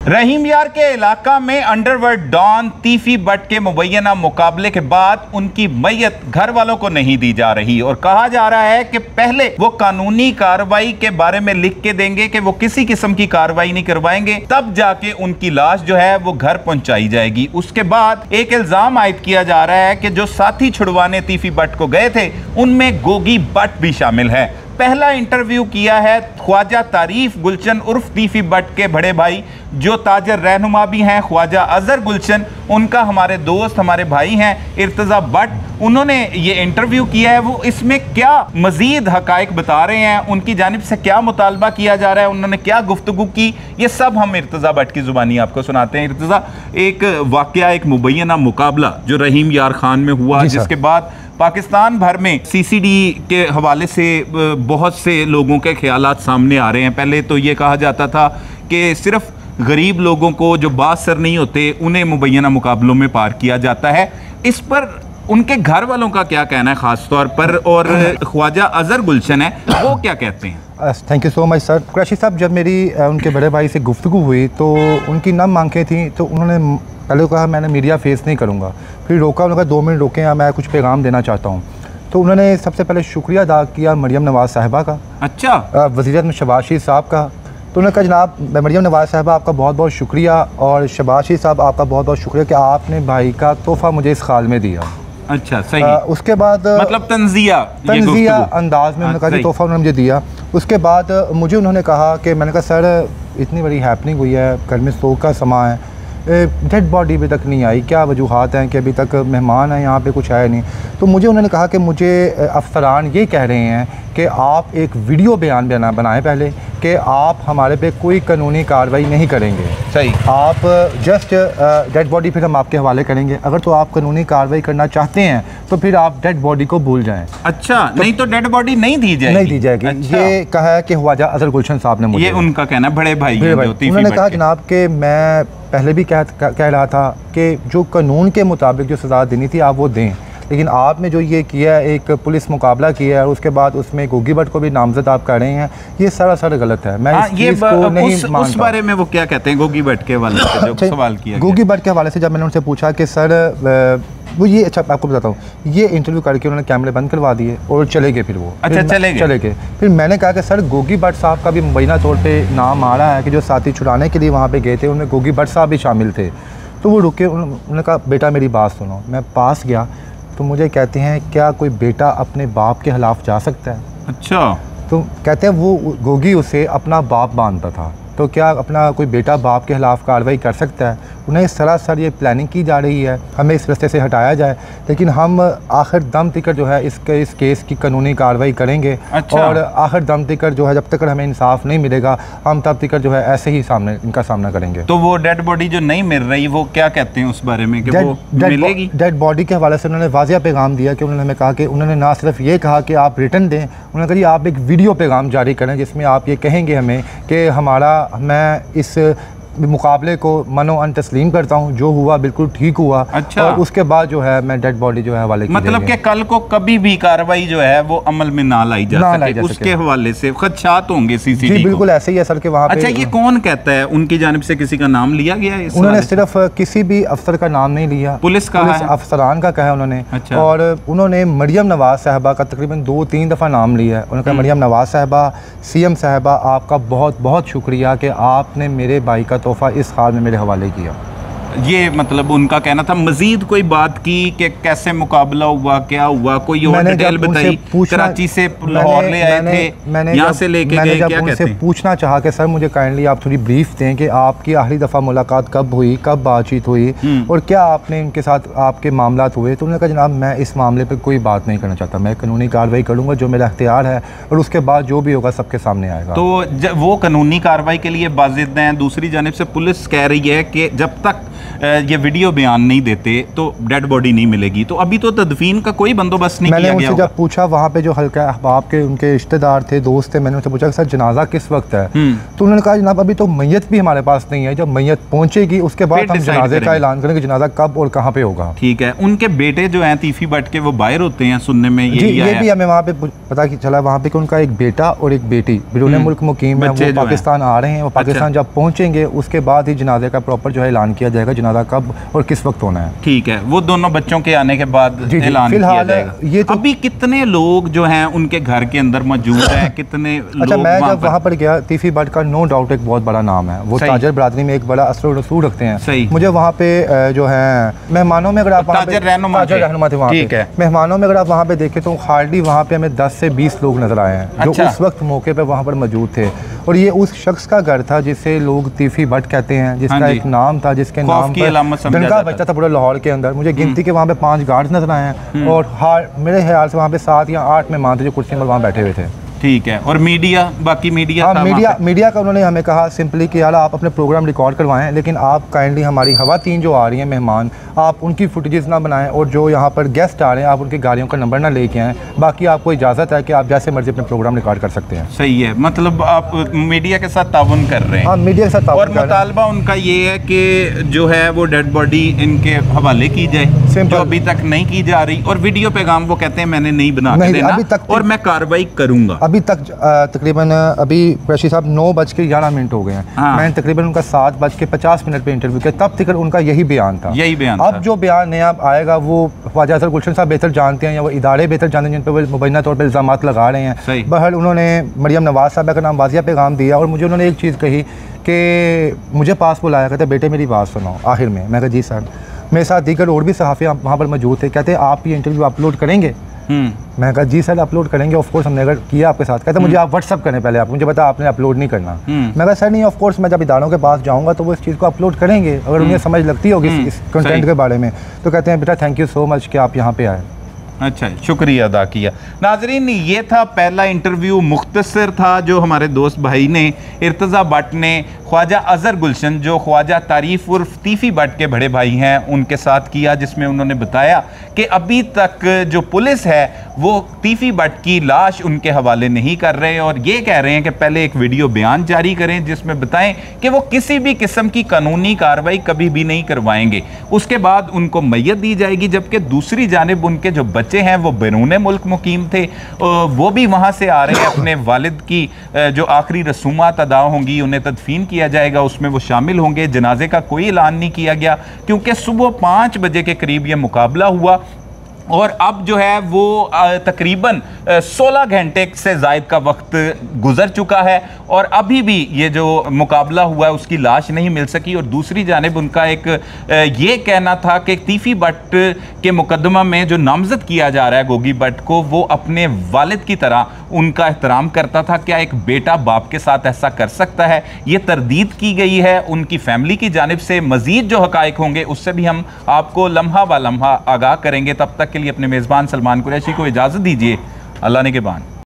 रहीम यार के इलाका में अंडरवर्ल्ड डॉन तीफी बट के मुबैना मुकाबले के बाद उनकी मैयत घर वालों को नहीं दी जा रही और कहा जा रहा है कि पहले वो कानूनी कार्रवाई के बारे में लिख के देंगे कि वो किसी किस्म की कार्रवाई नहीं करवाएंगे, तब जाके उनकी लाश जो है वो घर पहुंचाई जाएगी। उसके बाद एक इल्जाम आयद किया जा रहा है कि जो साथी छुड़वाने तीफी बट को गए थे उनमें गोगी बट भी शामिल है। पहला इंटरव्यू किया है ख्वाजा तारीफ गुलशन उर्फ तीफी बट के बड़े भाई जो ताजर रहनुमा भी हैं, ख्वाजा अजहर गुलशन, उनका हमारे दोस्त हमारे भाई हैं इर्तज़ा बट। उन्होंने ये इंटरव्यू किया है, वो इसमें क्या मजीद हकायक बता रहे हैं, उनकी जानिब से क्या मुतालबा किया जा रहा है, उन्होंने क्या गुफ्तगू की, ये सब हम इर्तज़ा बट की ज़ुबानी आपको सुनाते हैं। इर्तज़ा, एक वाक़या, एक मुबैना मुकाबला जो रहीम यार खान में हुआ, जिसके बाद पाकिस्तान भर में सीसीडी के हवाले से बहुत से लोगों के ख्यालात सामने आ रहे हैं। पहले तो ये कहा जाता था कि सिर्फ गरीब लोगों को जो बासर नहीं होते उन्हें मुबैना मुकाबलों में पार किया जाता है। इस पर उनके घर वालों का क्या कहना है ख़ास तौर पर, और ख्वाजा अजहर गुलशन है वो क्या कहते हैं? Thank you so much sir. Qureshi साहब, जब मेरी उनके बड़े भाई से गुफ्तगू हुई तो उनकी नम आंखें थी, तो उन्होंने पहले कहा मैं मीडिया फेस नहीं करूँगा, फिर रोका, उन्होंने कहा 2 मिनट रोकें या मैं कुछ पैगाम देना चाहता हूँ। तो उन्होंने सबसे पहले शुक्रिया अदा किया मरियम नवाज़ साहिबा का, अच्छा, वज़ीर-ए-आज़म शहबाज शरीफ साहब का। तो उन्होंने कहा जनाब मरियम नवाज़ साहिबा आपका बहुत बहुत शुक्रिया, और शहबाज शरीफ साहब आपका बहुत बहुत शुक्रिया कि आपने भाई का तोहफ़ा मुझे इस खाल में दिया। अच्छा, सही। उसके बाद मतलब तंजिया अंदाज में उन्होंने कहा कि तोहफ़ा उन्होंने मुझे दिया। उसके बाद मुझे उन्होंने कहा कि मैंने कहा सर इतनी बड़ी हैपनिंग हुई है, घर में शोक का समा है, डेड बॉडी अभी तक नहीं आई, क्या वजूहात हैं कि अभी तक मेहमान हैं यहाँ पे, कुछ है नहीं। तो मुझे उन्होंने कहा कि मुझे अफसरान ये कह रहे हैं कि आप एक वीडियो बयान बनाएं पहले कि आप हमारे पे कोई कानूनी कार्रवाई नहीं करेंगे। सही। आप जस्ट डेड बॉडी फिर हम आपके हवाले करेंगे, अगर तो आप कानूनी कार्रवाई करना चाहते हैं तो फिर आप डेड बॉडी को भूल जाएं। अच्छा, तो नहीं तो डेड बॉडी नहीं दी जाएगी? नहीं दी जाएगी। अच्छा। ये कहा है कि ख्वाजा अजहर गुलशन साहब ने मुझे, ये उनका कहना, बड़े भाई उन्होंने कहा जनाब कि मैं पहले भी कह रहा था कि जो कानून के मुताबिक जो सज़ा देनी थी आप वो दें, लेकिन आपने जो ये किया, एक पुलिस मुकाबला किया है और उसके बाद उसमें गोगी भट्ट को भी नामजद आप कर रहे हैं, ये सरासर गलत है। मैं इस चीज़ को नहीं मानता। उस बारे में वो क्या कहते हैं गोगी भट्ट के हवाले से जो सवाल किया? गोगी भट्ट के हवाले से जब मैंने उनसे पूछा कि सर वो ये, अच्छा आपको बताता हूँ, ये इंटरव्यू करके उन्होंने कैमरे बंद करवा दिए और चले गए। फिर वो चले गए। फिर मैंने कहा कि सर गोगी भट्ट साहब का भी मुबैना तौर पे नाम आ रहा है कि जो साथी छुड़ाने के लिए वहाँ पे गए थे उनमें गोगी भट्ट साहब भी शामिल थे। तो वो रुके, उन्होंने कहा बेटा मेरी बात सुनो। मैं पास गया तो मुझे कहते हैं क्या कोई बेटा अपने बाप के खिलाफ जा सकता है? अच्छा। तो कहते हैं वो गोगी उसे अपना बाप मानता था, तो क्या अपना कोई बेटा बाप के खिलाफ कार्रवाई कर सकता है? उन्हें सरासर ये प्लानिंग की जा रही है हमें इस रास्ते से हटाया जाए, लेकिन हम आखिर दम तक जो है इस केस की कानूनी कार्रवाई करेंगे। अच्छा। और आखिर दम तक जो है जब तक हमें इंसाफ नहीं मिलेगा हम तब तक जो है ऐसे ही इनका सामना करेंगे। तो वो डेड बॉडी जो नहीं मिल रही वो क्या कहते हैं उस बारे में कि वो मिलेगी? डेड बॉडी के हवाले से उन्होंने वाज़िया पैगाम दिया कि उन्होंने हमें कहा कि उन्होंने ना सिर्फ ये कहा कि आप रिटर्न दें, उन्होंने कहा आप एक वीडियो पैगाम जारी करें जिसमें आप ये कहेंगे हमें कि मैं इस मुकाबले को मनो अन तस्लीम करता हूँ, जो हुआ बिल्कुल ठीक हुआ। अच्छा। और उसके बाद जो है मैं डेड बॉडी जो है हवाले की, मतलब कि कल को कभी भी कार्रवाई जो है वो अमल में ना लाई जा सके, उसके हवाले से खदशात होंगे सीसीटीवी। बिल्कुल ऐसे ही है सर के वहाँ पे। अच्छा, ये कौन कहता है? उनकी जानिब से किसी का नाम लिया गया है? उन्होंने सिर्फ किसी भी अफसर का नाम नहीं लिया, पुलिस अफसरान का कहा उन्होंने। अच्छा। और उन्होंने मरियम नवाज़ साहिबा का तकरीबन 2-3 दफ़ा नाम लिया है। उन्होंने कहा मरियम नवाज़ साहिबा, सीएम साहिबा आपका बहुत बहुत शुक्रिया कि आपने मेरे भाई का तोहफ़ा इस हाल में मेरे हवाले किया। ये मतलब उनका कहना था। मजीद कोई बात की कि कैसे मुकाबला हुआ, क्या हुआ, कोई और डिटेल बताई? कराची से लाहौर ले आए थे, यहाँ से लेके गए, क्या कहते हैं? पूछना चाहा कि सर मुझे काइंडली आप थोड़ी ब्रीफ दें कि आपकी आखिरी दफ़ा मुलाकात कब हुई, कब बातचीत हुई और क्या आपने इनके साथ आपके मामलात हुए? तो उन्होंने कहा जनाब मैं इस मामले पर कोई बात नहीं करना चाहता, मैं कानूनी कार्रवाई करूँगा जो मेरा अख्तियार है और उसके बाद जो भी होगा सबके सामने आएगा। तो वो कानूनी कार्रवाई के लिए बाज़िद हैं। दूसरी जानिब से पुलिस कह रही है कि जब तक ये वीडियो बयान नहीं देते तो डेड बॉडी नहीं मिलेगी। तो अभी तो तदफीन का कोई बंदोबस्त नहीं किया गया। जब पूछा वहाँ पे जो हल्का अहबाब के उनके रिश्तेदार थे, दोस्त थे, मैंने उनसे पूछा कि सर जनाजा किस वक्त है, तो उन्होंने कहा जनाब अभी तो मैयत भी हमारे पास नहीं है, जब मैयत पहुंचेगी उसके बाद हम जनाजे का ऐलान करेंगे जनाजा कब और कहाँ पे होगा। ठीक है। उनके बेटे जो हैं तीफी भट्ट के, वो बाहर होते हैं सुनने में, ये भी हमें वहाँ पे पता चला वहाँ पे कि उनका एक बेटा और एक बेटी बिरूने मुल्क मुकीम है, वो पाकिस्तान आ रहे हैं। वो पाकिस्तान जब पहुँचेंगे उसके बाद ही जनाजे का प्रॉपर जो है ऐलान किया जाएगा, जनाजा कब और किस वक्त होना है। ठीक है, वो दोनों बच्चों के आने के बाद ऐलान किया जाएगा। ये तो अभी कितने लोग जो हैं उनके घर के अंदर मौजूद हैं, कितने अच्छा, मैं जब वहाँ पर गया, तीफी भट्ट का नो डाउट एक बहुत बड़ा नाम है, वो ताजर बरादरी में एक बड़ा असर रसूल रखते हैं। मुझे वहाँ पे जो है मेहमानों में अगर आप ताजर रहनुमा थे वहाँ पे, मेहमानों में अगर आप वहाँ पे देखें तो हार्डली वहाँ पे हमें 10 से 20 लोग नजर आए हैं जो उस वक्त मौके पे वहाँ पर मौजूद थे। और ये उस शख्स का घर था जिसे लोग तीफी भट्ट कहते हैं, जिसका एक नाम था, जिसके नाम पर डंका बजता था पूरे लाहौर के अंदर। मुझे गिनती के वहाँ पे 5 गार्ड्स नजर आए हैं और मेरे ख्याल से वहाँ पे 7 या 8 मेहमान थे जो कुर्सियों पर वहाँ बैठे हुए थे। ठीक है। और मीडिया, बाकी मीडिया, मीडिया का उन्होंने हमें कहा सिंपली कि यार आप अपने प्रोग्राम रिकॉर्ड करवाएं, लेकिन आप काइंडली हमारी खवातीन जो आ रही हैं मेहमान, आप उनकी फुटेजेस ना बनाएं, और जो यहाँ पर गेस्ट आ रहे हैं आप उनकी गाड़ियों का नंबर ना लेके आएँ। बाकी आपको इजाज़त है कि आप जैसे मर्जी अपने प्रोग्राम रिकॉर्ड कर सकते हैं। सही है, मतलब आप मीडिया के साथ ताउन कर रहे हैं। हाँ, मीडिया के साथ ताउन। और मुतालबा उनका ये है कि जो है वो डेड बॉडी इनके हवाले की जाए, जो अभी तक नहीं की जा रही। और वीडियो पैगाम वो कहते हैं मैंने नहीं बना के देना और मैं कार्रवाई करूँगा। अभी तक तकरीबन अभी कुरैशी साहब 9:11 हो गए हैं। मैंने तकरीबन उनका 7:50 पे इंटरव्यू किया, तब तक उनका यही बयान था। अब जो बयान नया आएगा वो ख्वाजा अजहर गुलशन साहब बेहतर जानते हैं, या वो इदारे बेहतर जानते हैं जिन पर वो मुबैना तौर पर इल्ज़ामात लगा रहे हैं। बहरहाल उन्होंने मरियम नवाज साहब का नाम वाज़िया पैगाम दिया, और मुझे उन्होंने एक चीज़ कही कि मुझे पास बुलाया, कहते बेटे मेरी बात सुनो आखिर में। मैं कहा जी सर। मेरे साथ दीगर और भी सहाफ़ी वहाँ पर मौजूद थे, कहते आप ये इंटरव्यू अपलोड करेंगे? मैं कहा जी सर अपलोड करेंगे, ऑफ कोर्स हमने अगर किया आपके साथ। कहते मुझे आप व्हाट्सअप करें पहले, आप मुझे बता आपने अपलोड नहीं करना। मैं कहा सर नहीं, ऑफ कोर्स मैं जब इदारों के पास जाऊंगा तो वो इस चीज़ को अपलोड करेंगे अगर उन्हें समझ लगती होगी इस कंटेंट के बारे में। तो कहते हैं बेटा थैंक यू सो मच कि आप यहाँ पे आए। अच्छा, शुक्रिया अदा किया। नाजरीन, ये था पहला इंटरव्यू, मुख्तसर था, जो हमारे दोस्त भाई ने, इर्तज़ा भट्ट ने ख्वाजा अजहर गुलशन जो ख्वाजा तारीफ उर्फ तीफी भट्ट के बड़े भाई हैं उनके साथ किया, जिसमें उन्होंने बताया कि अभी तक जो पुलिस है वो तीफी भट्ट की लाश उनके हवाले नहीं कर रहे, और ये कह रहे हैं कि पहले एक वीडियो बयान जारी करें जिसमें बताएं कि वो किसी भी किस्म की कानूनी कार्रवाई कभी भी नहीं करवाएंगे। उसके बाद उनको मैयत दी जाएगी, जबकि दूसरी जानिब उनके जो बच्चे हैं वो बैरून मुल्क मुकीम थे, वो भी वहाँ से आ रहे हैं। अपने वालिद की जो आखिरी रसूमात अदा होंगी, उन्हें तदफीन किया जाएगा, उसमें वो शामिल होंगे। जनाजे का कोई ऐलान नहीं किया गया क्योंकि सुबह 5 बजे के करीब ये मुकाबला हुआ, और अब जो है वो तकरीबन 16 घंटे से ज़ायद का वक्त गुजर चुका है, और अभी भी ये जो मुकाबला हुआ है उसकी लाश नहीं मिल सकी। और दूसरी जानिब उनका एक ये कहना था कि तीफी भट्ट के मुकदमा में जो नामजद किया जा रहा है गोगी भट्ट को, वो अपने वालिद की तरह उनका एहतराम करता था। क्या एक बेटा बाप के साथ ऐसा कर सकता है? ये तरदीद की गई है उनकी फैमिली की जानिब से। मज़ीद जो हक़ाइक़ होंगे उससे भी हम आपको लम्हा ब लम्हा आगाह करेंगे। तब तक के लिए अपने मेज़बान सलमान कुरैशी को इजाज़त दीजिए। अल्लाह ने के बान।